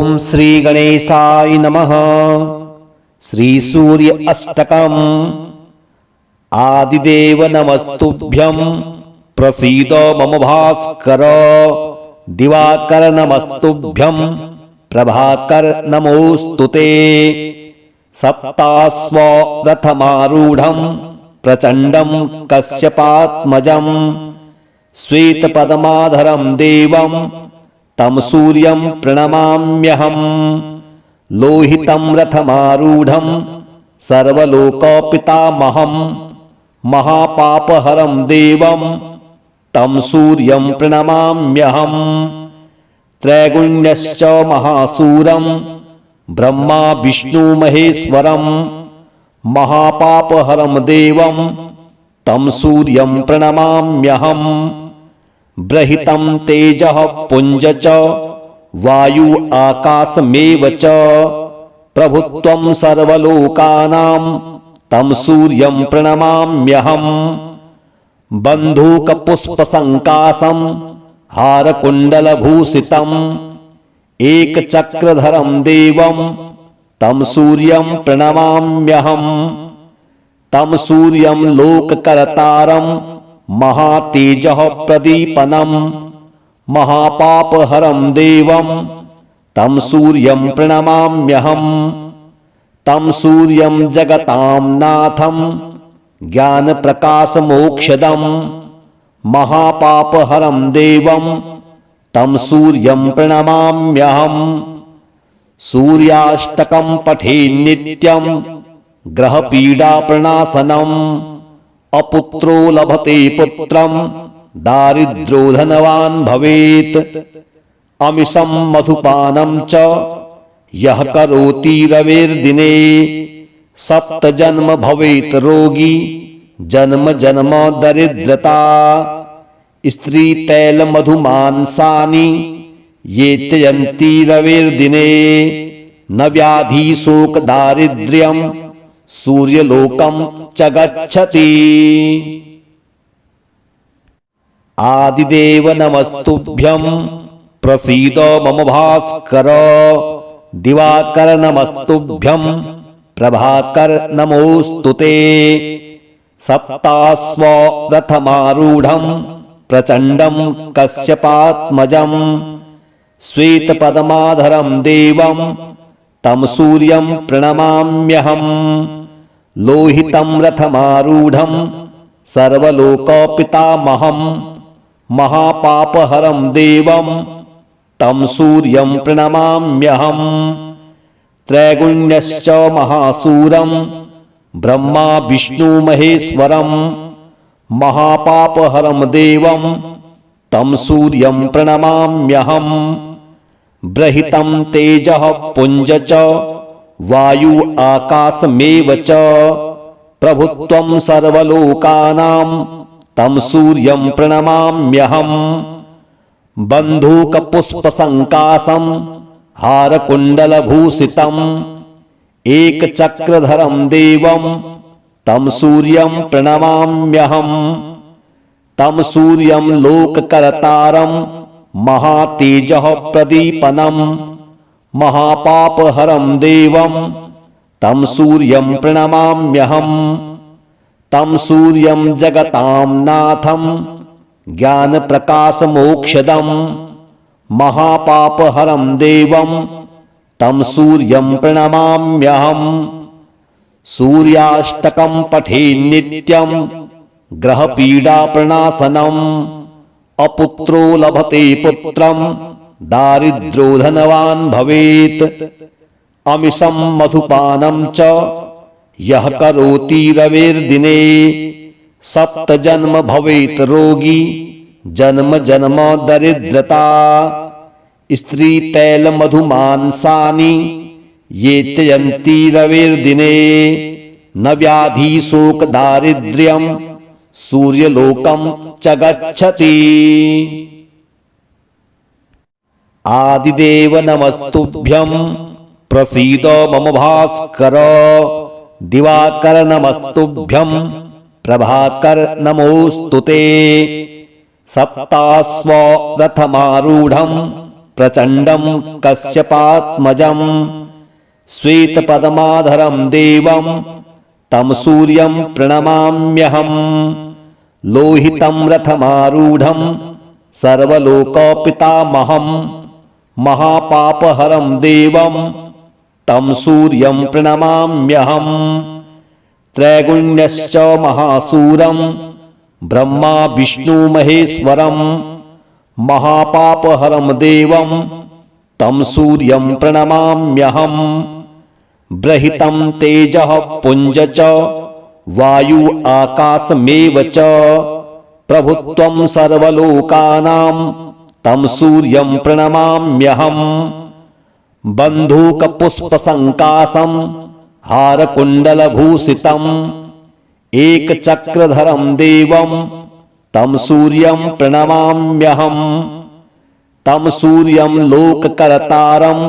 ओम श्री गणेशाय नमः। श्री सूर्य अष्टकम्। आदिदेव नमस्तुभ्यं प्रसीद मम भास्कर। दिवाकर नमस्तुभ्यं प्रभाकर नमोस्तुते। सप्तास्व रथमारूढ़ं प्रचंडं कश्यपात्मजं। श्वेतपद्माधरं देवं तं सूर्यं प्रणमाम्यहम्। लोहितं रथमारूढ़ं सर्वलोकपितामहं। महापापहरं देवं तं सूर्यं प्रणमाम्यहम्। त्रैगुण्यश्च महासूरं ब्रह्मा विष्णु महेश्वरं। महापापहरं देवं तं सूर्यं प्रणमाम्यहम्। बृहितं तेजः पुंज च वायु आकाशमेव च। प्रभुत्वं सर्वलोकानां तं सूर्यं प्रणमाम्यहम्। बन्धूकपुष्पसङ्काशं हारकुण्डलभूषितम् एकचक्रधरं देवं तं सूर्यं प्रणमाम्यहम्। तं सूर्यं लोककर्तारं महातेजः प्रदीपनं। महापापहरं देवं तं सूर्यं प्रणमाम्यहम्। तं सूर्यं जगतां नाथं ज्ञानप्रकाशमोक्षदं। महापापहरं देवं तं सूर्यं प्रणमाम्यहम्। सूर्याष्टकं पठे नित्यं ग्रहपीडाप्रणाशनम्। अपुत्रो लभते पुत्रं दारिद्रो धनवान् भवेत्। अमिषं मधुपानं च यः करोति रविर्दिने। सप्तजन्म भवेत् रोगी जन्म जन्म दरिद्रता। स्त्री तैल मधुमांसानि ये त्यजन्ति रविर्दिने। न व्याधि शोक दारिद्र्यं सूर्यलोकं च गच्छति। आदिदेव नमस्तुभ्यं प्रसीद मम भास्कर। दिवाकर नमस्तुभ्यं प्रभाकर नमोस्तुते। सप्तास्व रथमारूढ़ं प्रचंडं कश्यपात्मजं। श्वेतपद्माधरं देवं तं सूर्यं प्रणमाम्यहम्। लोहितं रथमारूढ़ं सर्वलोकपितामहं। महापापहरं देवं तं सूर्यं प्रणमाम्यहम्। त्रैगुण्यश्च महासूरं ब्रह्मा विष्णु महेश्वरं। महापापहरं देवं तं सूर्यं प्रणमाम्यहम्। बृहितं तेजः पुंज च वायु आकाशमेव च। प्रभुत्वं सर्वलोकानां तं सूर्यं प्रणमाम्यहम्। बन्धूकपुष्पसङ्काशं हारकुण्डलभूषितम् एकचक्रधरं देवं तं सूर्यं प्रणमाम्यहम्। तं सूर्यं लोककर्तारं महातेजः प्रदीपनं। महापापहरं देवं तं सूर्यं प्रणमाम्यहम्। तं सूर्यं जगतां नाथं ज्ञानप्रकाशमोक्षदं। महापापहरं देवं तं सूर्यं प्रणमाम्यहम्। सूर्याष्टकं पठे नित्यं ग्रहपीडाप्रणाशनम्। अपुत्रो लभते पुत्रं दारिद्रो धनवान् भवेत्। अमिषं मधुपानं च यः करोति रविर्दिने। सप्तजन्म भवेत् रोगी जन्म जन्म दरिद्रता। स्त्री तैल मधुमांसानि ये त्यजन्ति रविर्दिने। न व्याधि शोक दारिद्र्यं सूर्यलोकं च गच्छति। आदिदेव नमस्तुभ्यं प्रसीद मम भास्कर। दिवाकर नमस्तुभ्यं प्रभाकर नमोस्तुते। सप्तास्व रथमारूढ़ं प्रचण्डं कश्यपात्मजं श्वेतपद्माधरं देवं तं सूर्यं प्रणमाम्यहम् लोहितं रथमारूढं सर्वलोकपितामहं महापापहरं देवं तं सूर्यं प्रणमाम्यहम् त्रैगुण्यश्च महासूरं ब्रह्मा विष्णु महेश्वरं महापापहरं देवं तं सूर्यं प्रणमाम्यहम् बृहितं तेजः पुञ्ज च वायु आकाशमेव च प्रभुत्वं सर्वलोकानां तं सूर्यं प्रणमाम्यहम् बन्धूकपुष्पसङ्काशं हारकुण्डलभूषितम् एकचक्रधरं देवं तं सूर्यं प्रणमाम्यहम् तं सूर्यं लोककर्तारं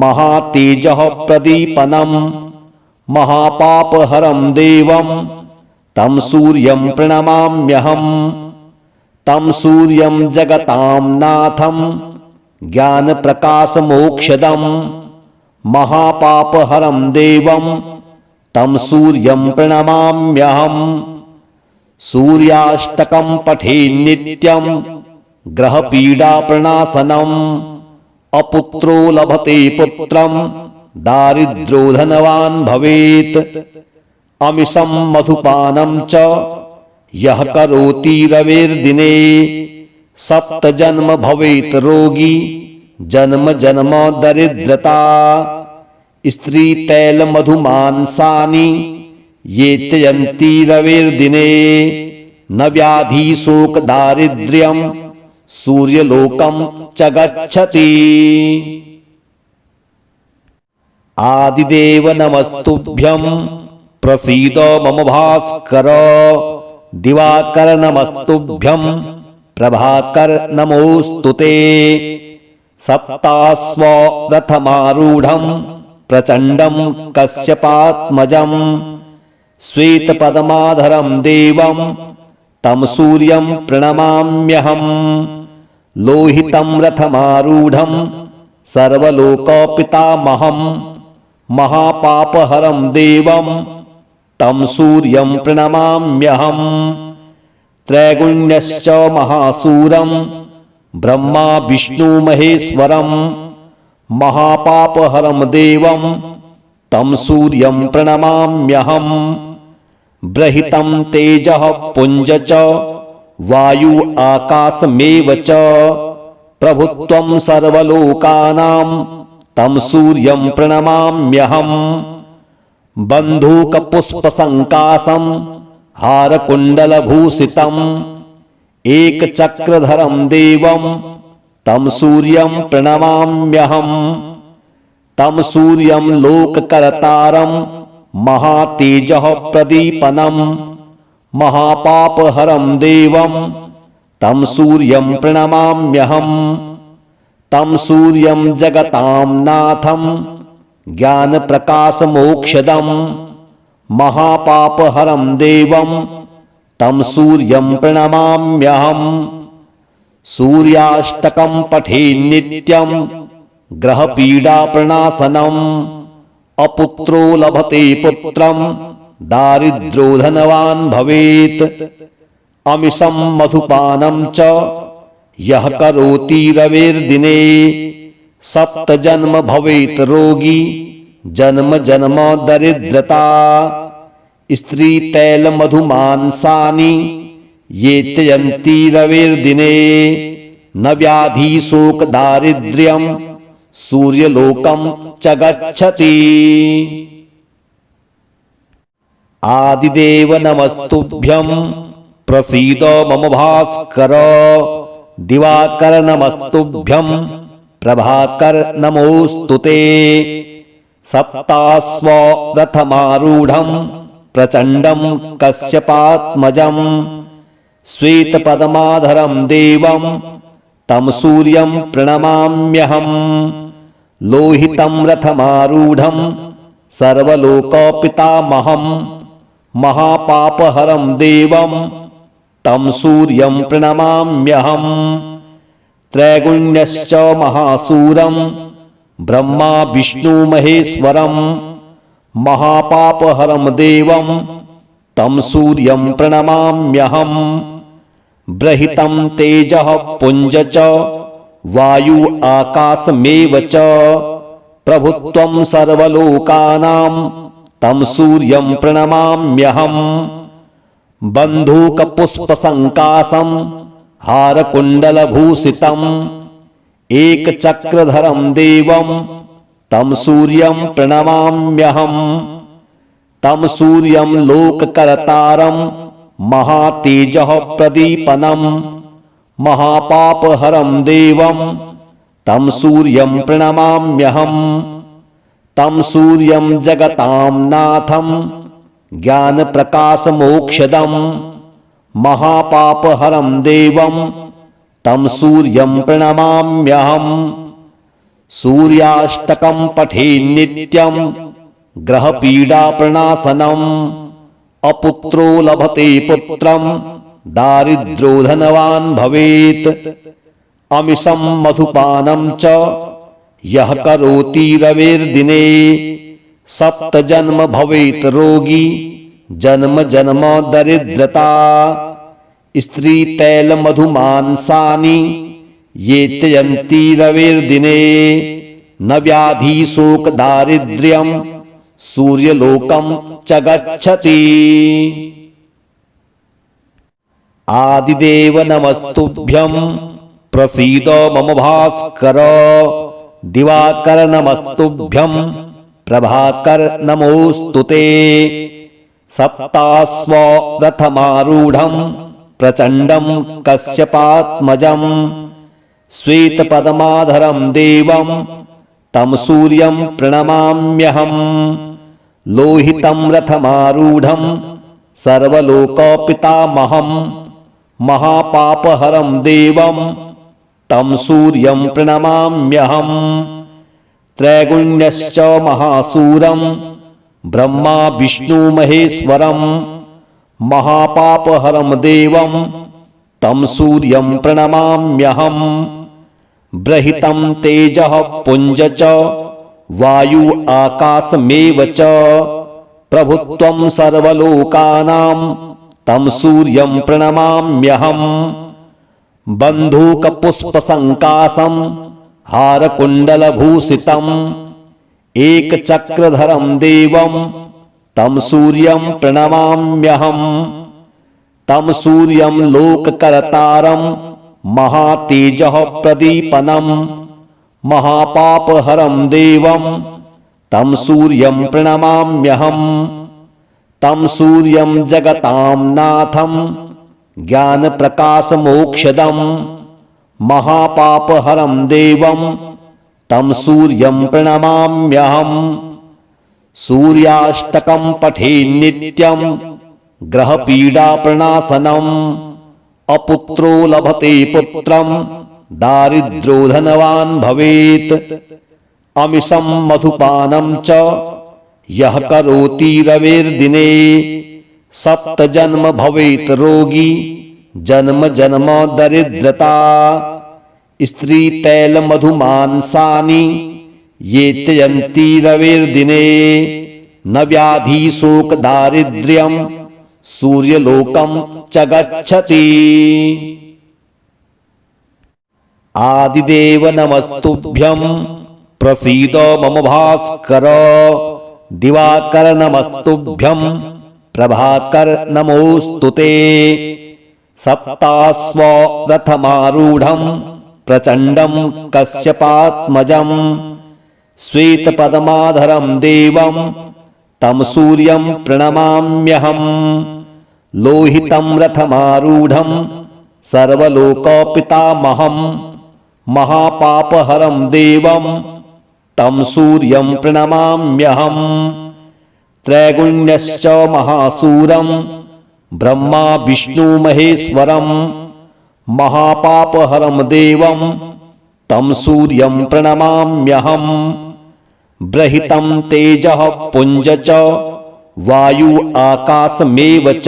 महातेजः प्रदीपनं महापापहरं देवं तं सूर्यं प्रणमाम्यहम् तं सूर्यं जगतां नाथं ज्ञानप्रकाशमोक्षदं महापापहरं देवं तं सूर्यं प्रणमाम्यहम् सूर्याष्टकं पठे नित्यं ग्रहपीडाप्रणाशनम् अपुत्रो लभते पुत्रं दारिद्र्यो धनवान् भवेत् अमिषं मधुपानं च यः करोति रविर्दिने सप्तजन्म भवेत् रोगी जन्म जन्म दरिद्रता स्त्री तैल मधुमांसानि ये त्यजन्ति रविर्दिने न व्याधि शोक दारिद्र्यं सूर्यलोकं च गच्छति। आदिदेव नमस्तुभ्यं प्रसीद मम भास्कर दिवाकर नमस्तुभ्यं प्रभाकर नमोस्तुते सप्तास्व रथमारूढं प्रचण्डं कश्यपात्मजं श्वेतपद्माधरं देवं तं सूर्यं प्रणमाम्यहम् लोहितं रथमारूढं सर्वलोकपितामहं महापापहरं देवं तं सूर्यं प्रणमाम्यहम् त्रैगुण्यश्च महासूरं ब्रह्मा विष्णु महेश्वरं महापापहरं देवं तं सूर्यं प्रणमाम्यहम् बृहितं तेजः पुञ्ज च वायु आकाशमेव च प्रभुत्वं सर्वलोकानां तं सूर्यं प्रणमाम्यहम् बन्धूकपुष्पसङ्काशं हारकुण्डलभूषितम् एकचक्रधरं देवं तं सूर्यं प्रणमाम्यहम् तं सूर्यं लोककर्तारं महातेजः प्रदीपनं महापापहरं देवं तं सूर्यं प्रणमाम्यहम् तं सूर्यं जगतां नाथं ज्ञानप्रकाशमोक्षदं महापापहरं देवं तं सूर्यं प्रणमाम्यहम् सूर्याष्टकं पठे नित्यं ग्रहपीडाप्रणाशनम् अपुत्रो लभते पुत्रं दारिद्र्यो धनवान् भवेत् अमिषं मधुपानं च यः करोति रविर्दिने सप्तजन्म भवेत् रोगी जन्म जन्म दरिद्रता स्त्री तैल मधुमांसानि ये त्यजन्ति रविर्दिने न व्याधि शोक दारिद्र्यं सूर्यलोकं च गच्छति। आदिदेव नमस्तुभ्यं प्रसीद मम भास्कर दिवाकर नमस्तुभ्यं प्रभाकर नमोस्तुते सप्तास्व रथमारूढं प्रचण्डं कश्यपात्मजं श्वेतपद्माधरं देवं तं सूर्यं प्रणमाम्यहम् लोहितं रथमारूढं सर्वलोकपितामहं महापापहरं देवं तं सूर्यं प्रणमाम्यहम् त्रैगुण्यश्च महासूरं ब्रह्मा विष्णु महेश्वरं महापापहरं देवं तं सूर्यं प्रणमाम्यहम्। बृहितं तेजः पुञ्ज च वायु आकाशमेव च प्रभुत्वं सर्वलोकानां तं सूर्यं प्रणमाम्यहम्। बन्धूकपुष्पसङ्काशं हारकुण्डलभूषितम् एकचक्रधरं देवं तं सूर्यं प्रणमाम्यहम्। तं सूर्यं लोककर्तारं महातेजः प्रदीपनं महापापहरं देवं तं सूर्यं प्रणमाम्यहम्। तं सूर्यं जगतां नाथं ज्ञानप्रकाशमोक्षदं महापापहरं देवं तं सूर्यं प्रणमाम्यहम्। सूर्याष्टकं पठेन् नित्यं ग्रहपीडाप्रणाशनम् अपुत्रो लभते पुत्रं दारिद्र्यो धनवान् भवेत्। अमिषं मधुपानं च यः करोति रविर्दिने सप्तजन्म भवेत् रोगी जन्म जन्म दरिद्रता। स्त्री तैल मधुमांसानि ये त्यजन्ति रविर्दिने न व्याधि शोक दारिद्र्यं सूर्यलोकं च गच्छति। आदिदेव नमस्तुभ्यं प्रसीद मम भास्कर। दिवाकर नमस्तुभ्यं प्रभाकर नमोस्तुते। सप्तास्व रथमारूढं प्रचण्डं कश्यपात्मजं श्वेतपद्माधरं देवं तं सूर्यं प्रणमाम्यहम्। लोहितं रथमारूढं सर्वलोकपितामहं महापापहरं देवं तं सूर्यं प्रणमाम्यहम्। त्रैगुण्यश्च महासूरं ब्रह्मा विष्णु महेश्वरं महापापहरं देवं तं सूर्यं प्रणमाम्यहम्। बृहितं तेजः पुञ्ज च वायु आकाशमेव च प्रभुत्वं सर्वलोकानां तं सूर्यं प्रणमाम्यहम्। बन्धूकपुष्पसङ्काशं हारकुण्डलभूषितम् एकचक्रधरं देवं तं सूर्यं प्रणमाम्यहम्। तं सूर्यं लोककर्तारं महातेजः प्रदीपनं महापापहरं देवं तं सूर्यं प्रणमाम्यहम्। तं सूर्यं जगतां नाथं ज्ञानप्रकाशमोक्षदं महापापहरं देवं तं सूर्यं प्रणमाम्यहम्। सूर्याष्टकं पठेन् नित्यं ग्रहपीडाप्रणाशनम् अपुत्रो लभते पुत्रं दारिद्र्यो धनवान् भवेत्। अमिषं मधुपानं च यः करोति रविर्दिने सप्तजन्म भवेत् रोगी जन्म जन्म दरिद्रता। स्त्री तैल मधुमांसानि ये त्यजन्ति रविर्दिने न व्याधि शोक दारिद्र्यं सूर्यलोकं च गच्छति। आदिदेव नमस्तुभ्यं प्रसीद मम भास्कर। दिवाकर नमस्तुभ्यं प्रभाकर नमोस्तुते। सप्तास्व रथमारूढं प्रचण्डं कश्यपात्मजं श्वेतपद्माधरं देवं तं सूर्यं प्रणमाम्यहम्। लोहितं रथमारूढं सर्वलोकपितामहं महापापहरं देवं तं सूर्यं प्रणमाम्यहम्। त्रैगुण्यश्च महासूरं ब्रह्मा विष्णु महेश्वरं महापापहरं देवं तं सूर्यं प्रणमाम्यहम्। बृहितं तेजः पुञ्ज च वायु आकाशमेव च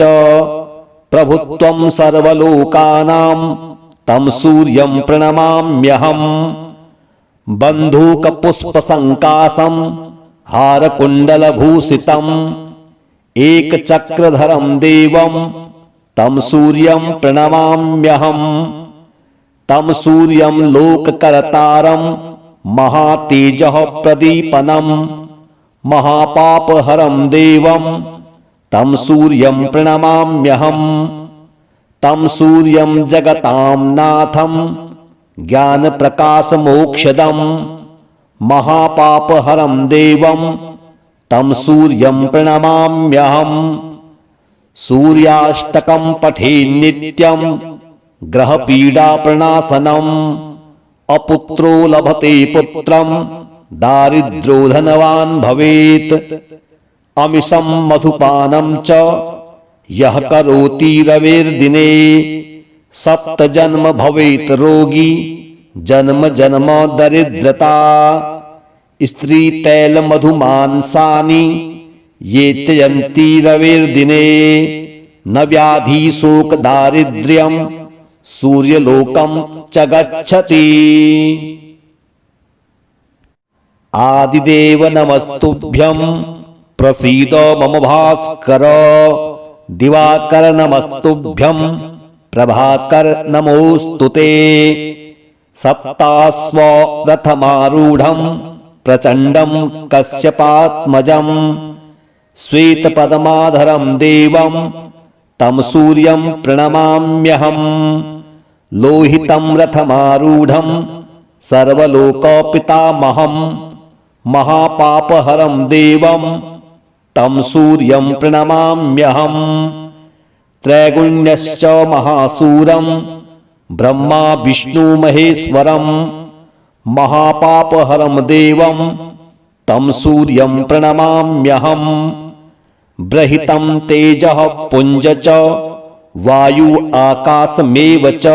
प्रभुत्वं सर्वलोकानां तं सूर्यं प्रणमाम्यहम् बन्धूकपुष्पसङ्काशं हारकुण्डलभूषितम् एकचक्रधरं देवं तं सूर्यं प्रणमाम्यहम् तं सूर्यं लोककर्तारं महातेजः प्रदीपनं महापापहरं देवं तं सूर्यं प्रणमाम्यहम् तं सूर्यं जगतां नाथं ज्ञानप्रकाशमोक्षदं महापापहरं देवं तं सूर्यं प्रणमाम्यहम् सूर्याष्टकं पठे नित्यं ग्रहपीडाप्रणाशनम् अपुत्रो लभते पुत्रं दारिद्र्यो धनवान् भवेत् अमिषं मधुपानं च यः करोति रविर्दिने सप्तजन्म भवेत् रोगी जन्म जन्म दरिद्रता स्त्री तैल मधुमांसानि ये त्यजन्ति रविर्दिने न व्याधि शोक दारिद्र्यं सूर्यलोकं च गच्छति। आदिदेव नमस्तुभ्यं प्रसीद मम भास्कर दिवाकर नमस्तुभ्यं प्रभाकर नमोस्तुते सप्तास्व रथमारूढं प्रचण्डं कश्यपात्मजं श्वेतपद्माधरं देवं तं सूर्यं प्रणमाम्यहम् लोहितं रथमारूढं सर्वलोकपितामहं महापापहरं देवं तं सूर्यं प्रणमाम्यहम् त्रैगुण्यश्च महासूरं ब्रह्मा विष्णु महेश्वरं महापापहरं देवं तं सूर्यं प्रणमाम्यहम् बृहितं तेजः पुञ्ज च वायु आकाशमेव च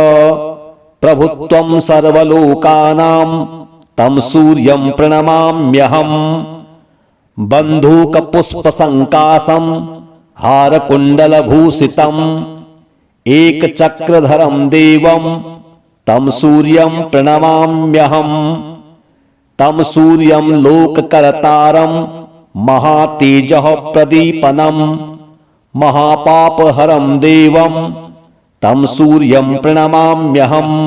प्रभुत्वं सर्वलोकानां तं सूर्यं प्रणमाम्यहम् बन्धूकपुष्पसङ्काशं हारकुण्डलभूषितम् एकचक्रधरं देवं तं सूर्यं प्रणमाम्यहम् तं सूर्यं लोककर्तारं महातेजः प्रदीपनं महापापहरं देवं तं सूर्यं प्रणमाम्यहम्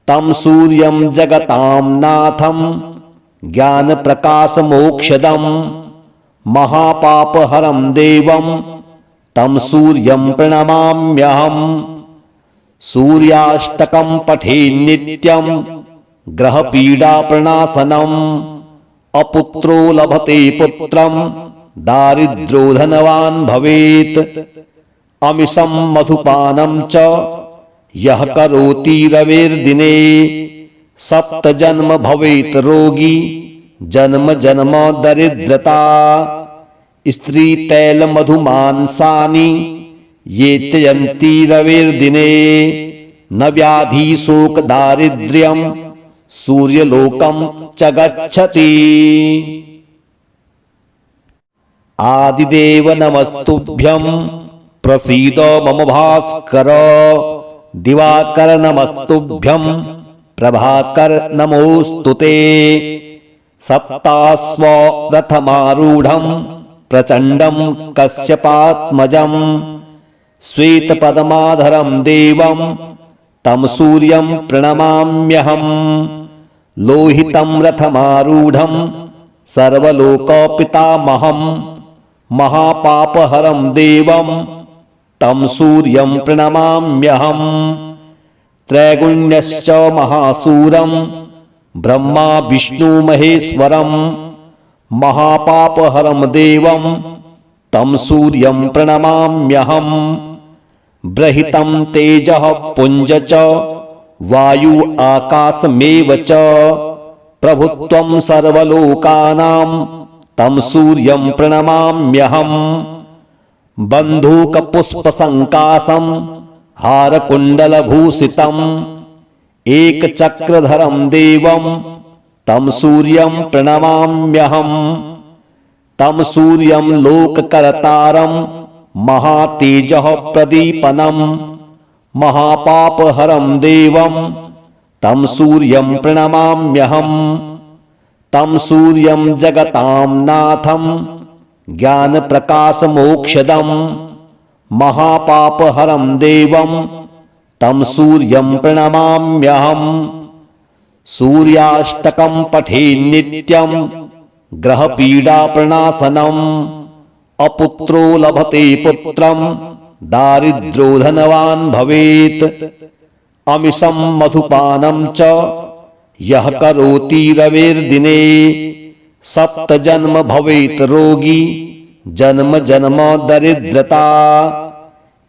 तं सूर्यं जगतां नाथं ज्ञानप्रकाशमोक्षदं महापापहरं देवं तं सूर्यं प्रणमाम्यहम् सूर्याष्टकं पठे नित्यं ग्रहपीडाप्रणाशनम् अपुत्रो लभते पुत्रं दारिद्र्यो धनवान् भवेत् अमिषं मधुपानं च यः करोति रविर्दिने सप्तजन्म भवेत् रोगी जन्म जन्म दरिद्रता स्त्री तैल मधुमांसानि ये त्यजन्ति रविर्दिने न व्याधि शोक दारिद्र्यं सूर्यलोकं च गच्छति। आदिदेव नमस्तुभ्यं प्रसीद मम भास्कर दिवाकर नमस्तुभ्यं प्रभाकर नमोस्तुते सप्तास्व रथमारूढं प्रचण्डं कश्यपात्मजं श्वेतपद्माधरं देवं तं सूर्यं प्रणमाम्यहम् लोहितं रथमारूढं सर्वलोकपितामहं महापापहरं देवं तं सूर्यं प्रणमाम्यहम् त्रैगुण्यश्च महासूरं ब्रह्मा विष्णु महेश्वरं महापापहरं देवं तं सूर्यं प्रणमाम्यहम् बृहितं तेजः पुञ्ज च वायु आकाशमेव च प्रभुत्वं सर्वलोकानां तं सूर्यं प्रणमाम्यहम् बन्धूकपुष्पसङ्काशं हारकुण्डलभूषितम् एकचक्रधरं देवं तं सूर्यं प्रणमाम्यहम् तं सूर्यं लोककर्तारं महातेजः प्रदीपनं महापापहरं देवं तं सूर्यं प्रणमाम्यहम् तं सूर्यं जगतां नाथं ज्ञानप्रकाशमोक्षदं महापापहरं देवं तं सूर्यं प्रणमाम्यहम् सूर्याष्टकं पठेन् नित्यं ग्रहपीडाप्रणाशनम् अपुत्रो लभते पुत्रं दारिद्र्यो धनवान् भवेत् अमिषं मधुपानं च यः करोति रविर्दिने सप्तजन्म भवेत् रोगी जन्म जन्म दरिद्रता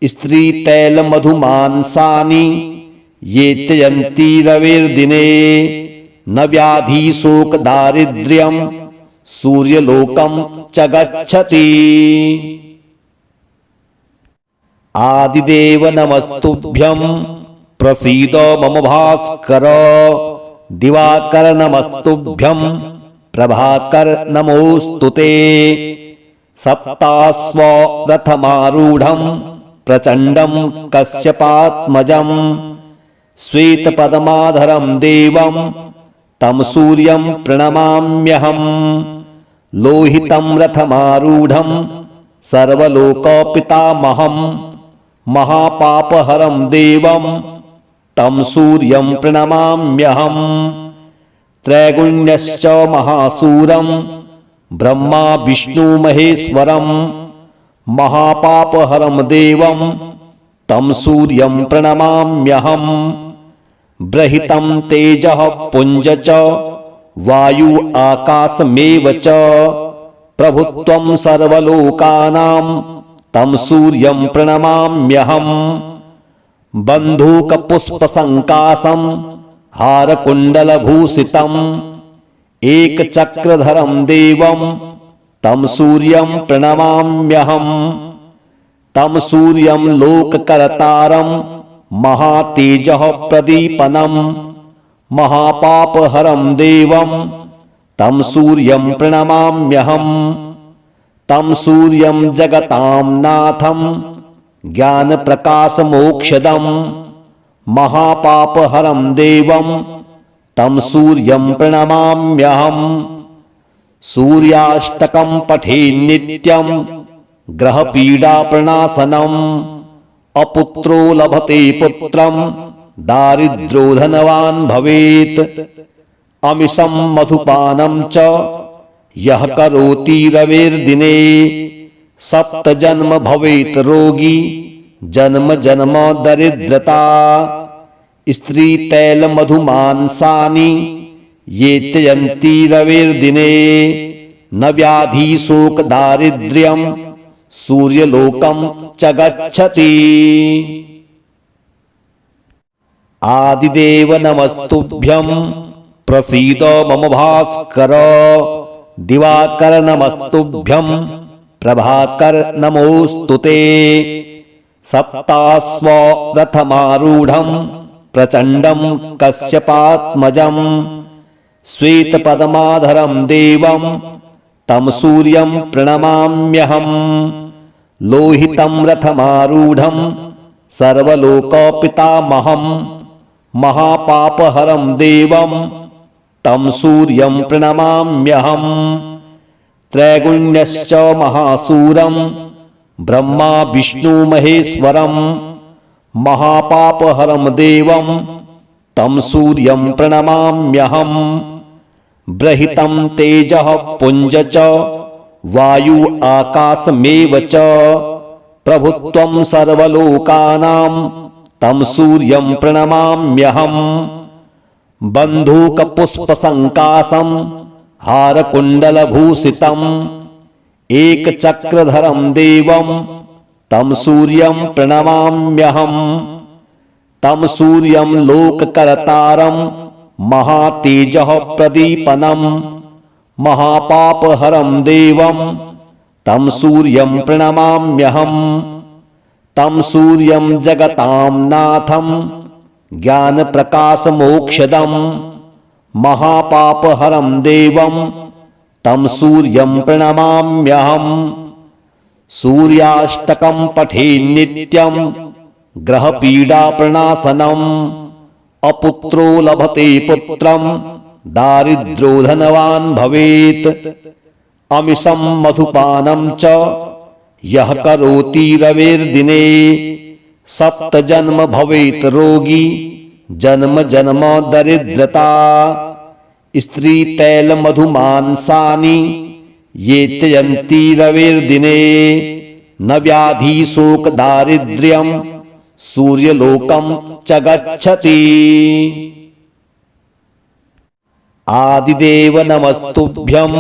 स्त्री तैल मधुमांसानि ये त्यजन्ति रविर्दिने न व्याधि शोक दारिद्र्यं सूर्यलोकं च गच्छति। आदिदेव नमस्तुभ्यं प्रसीद मम भास्कर दिवाकर नमस्तुभ्यं प्रभाकर नमोस्तुते सप्तास्व रथमारूढं प्रचण्डं कश्यपात्मजं श्वेतपद्माधरं देवं तं सूर्यं प्रणमाम्यहम् लोहितं रथमारूढं सर्वलोकपितामहं महापापहरं देवं तं सूर्यं प्रणमाम्यहम् त्रैगुण्यश्च महासूरं ब्रह्मा विष्णु महेश्वरं महापापहरं देवं तं सूर्यं प्रणमाम्यहम् बृहितं तेजः पुञ्ज च वायु आकाशमेव च प्रभुत्वं सर्वलोकानां तं सूर्यं प्रणमाम्यहम् बन्धूकपुष्पसङ्काशं हारकुण्डलभूषितम् एकचक्रधरं देवं तं सूर्यं प्रणमाम्यहम् तं सूर्यं लोककर्तारं महातेजः प्रदीपनं महापापहरं देवं तं सूर्यं प्रणमाम्यहम् तं सूर्यं जगतां नाथं ज्ञानप्रकाशमोक्षदं महापापहरं देवं तं सूर्यं प्रणमाम्यहम् सूर्याष्टकं पठेन् नित्यं ग्रहपीडाप्रणाशनम् अपुत्रो लभते पुत्रं दारिद्र्यो धनवान् भवेत् अमिषं मधुपानं च यः करोति रविर्दिने सप्तजन्म भवेत् रोगी जन्म जन्म दरिद्रता स्त्री तैल मधुमांसानि ये त्यजन्ति रविर्दिने न व्याधि शोक दारिद्र्यं सूर्यलोकं च गच्छति। आदिदेव नमस्तुभ्यं प्रसीद मम भास्कर दिवाकर नमस्तुभ्यं प्रभाकर नमोस्तुते सप्तास्व रथमारूढं प्रचण्डं कश्यपात्मजं श्वेतपद्माधरं देवं तं सूर्यं प्रणमाम्यहम् लोहितं रथमारूढं सर्वलोकपितामहं महापापहरं देवं तं सूर्यं प्रणमाम्यहम् त्रैगुण्यश्च महासूरं ब्रह्मा विष्णु महेश्वरं महापापहरं देवं तं सूर्यं प्रणमाम्यहम् बृहितं तेजः पुञ्ज च वायु आकाशमेव च प्रभुत्वं सर्वलोकानां तं सूर्यं प्रणमाम्यहम् बन्धूकपुष्पसङ्काशं हारकुण्डलभूषितम् एकचक्रधरं देवं तं सूर्यं प्रणमाम्यहम् तं सूर्यं लोककर्तारं महातेजः प्रदीपनं महापापहरं देवं तं सूर्यं प्रणमाम्यहम् तं सूर्यं जगतां नाथं ज्ञानप्रकाशमोक्षदं महापापहरं देवं तं सूर्यं प्रणमाम्यहम् सूर्याष्टकं पठेन् नित्यं ग्रहपीडाप्रणाशनम् अपुत्रो लभते पुत्रं दारिद्र्यो धनवान् भवेत् अमिषं मधुपानं च यः करोति रविर्दिने सप्तजन्म भवेत् रोगी जन्म जन्म दरिद्रता स्त्री तैल मधुमांसानि ये त्यजन्ति रविर्दिने न व्याधि शोक दारिद्र्यं सूर्यलोकं च गच्छति। आदिदेव नमस्तुभ्यं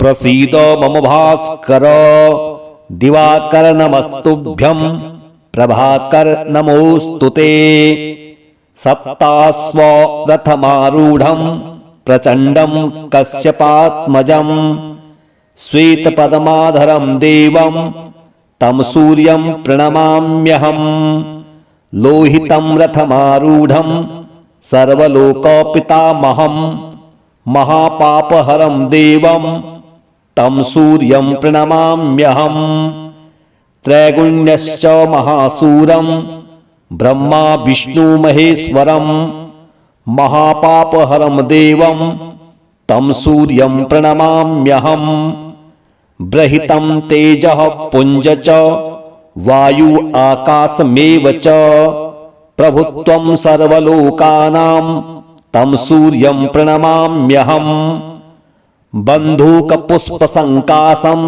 प्रसीद मम भास्कर दिवाकर नमस्तुभ्यं प्रभाकर नमोस्तुते सप्तास्व रथमारूढं प्रचण्डं कश्यपात्मजं श्वेतपद्माधरं देवं तं सूर्यं प्रणमाम्यहं लोहितं रथमारूढं सर्वलोकपितामहं महापापहरं देवं तं सूर्यं प्रणमाम्यहं त्रैगुण्यश्च महासूरं ब्रह्मा विष्णु महेश्वरं महापापहरं देवं तं सूर्यं प्रणमाम्यहं बृहितं तेजः पुञ्ज च वायु आकाशमेव च प्रभुत्वं सर्वलोकानां तं सूर्यं प्रणमाम्यहं बन्धूकपुष्पसङ्काशं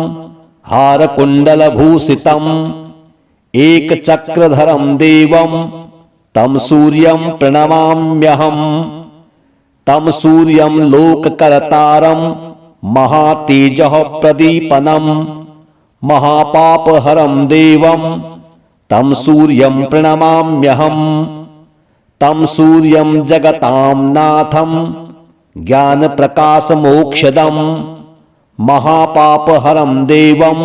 हारकुण्डलभूषितम् एकचक्रधरं देवं तं सूर्यं प्रणमाम्यहं तं सूर्यं लोककर्तारं महातेजः प्रदीपनं महापापहरं देवं तं सूर्यं प्रणमाम्यहं तं सूर्यं जगतां नाथं ज्ञानप्रकाशमोक्षदं महापापहरं देवं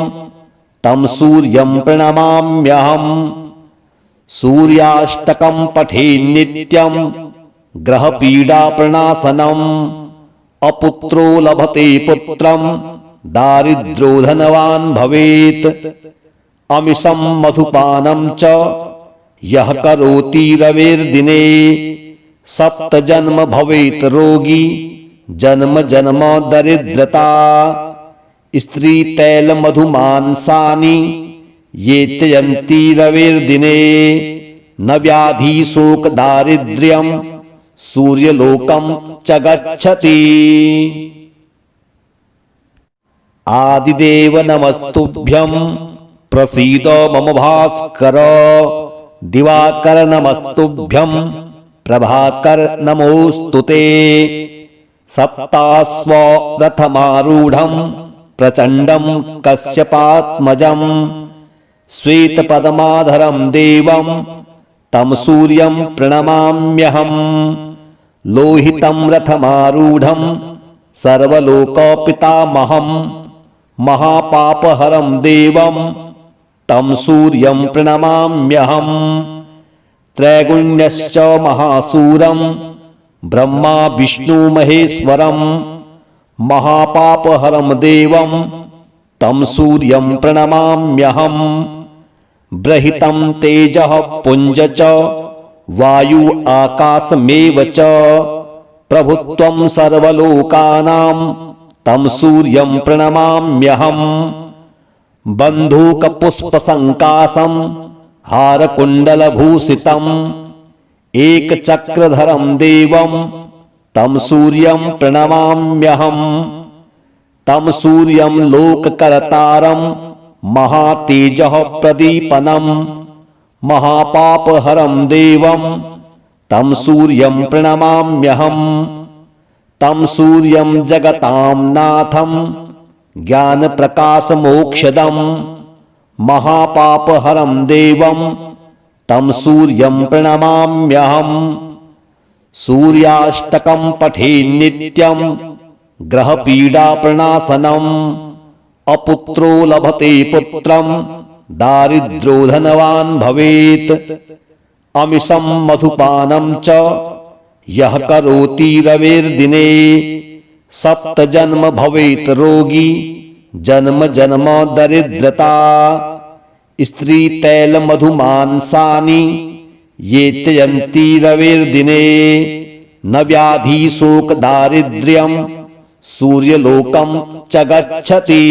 तं सूर्यं प्रणमाम्यहं सूर्याष्टकं पठे नित्यं ग्रहपीडाप्रणाशनम् अपुत्रो लभते पुत्रं दारिद्र्यो धनवान् भवेत् अमिषं मधुपानं च यः करोति रविर्दिने सप्तजन्म भवेत् रोगी जन्म जन्म दरिद्रता स्त्री तैल मधुमांसानि ये त्यजन्ति रविर्दिने न व्याधि शोक दारिद्र्यं सूर्यलोकं च गच्छति। आदिदेव नमस्तुभ्यं प्रसीद मम भास्कर दिवाकर नमस्तुभ्यं प्रभाकर नमोस्तुते सप्तास्व रथमारूढं प्रचण्डं कश्यपात्मजं श्वेतपद्माधरं देवं तं सूर्यं प्रणमाम्यहं लोहितं रथमारूढं सर्वलोकपितामहं महापापहरं देवं तं सूर्यं प्रणमाम्यहं त्रैगुण्यश्च महासूरं ब्रह्मा विष्णु महेश्वरं महापापहरं देवं तं सूर्यं प्रणमाम्यहं बृहितं तेजः पुञ्ज च वायु आकाशमेव च प्रभुत्वं सर्वलोकानां तं सूर्यं प्रणमाम्यहं बन्धूकपुष्पसङ्काशं हारकुण्डलभूषितम् एकचक्रधरं देवं तं सूर्यं प्रणमाम्यहं तं सूर्यं लोककर्तारं महातेजः प्रदीपनं महापापहरं देवं तं सूर्यं प्रणमाम्यहं तं सूर्यं जगतां नाथं ज्ञानप्रकाशमोक्षदं महापापहरं देवं तं सूर्यं प्रणमाम्यहं सूर्याष्टकं पठे नित्यं ग्रहपीडाप्रणाशनम् अपुत्रो लभते पुत्रं दारिद्र्यो धनवान् भवेत् अमिषं मधुपानं च यः करोति रविर्दिने सप्तजन्म भवेत् रोगी जन्म जन्म दरिद्रता स्त्री तैल मधुमांसानि ये त्यजन्ति रविर्दिने न व्याधि शोक दारिद्र्यम सूर्यलोकम च गच्छति।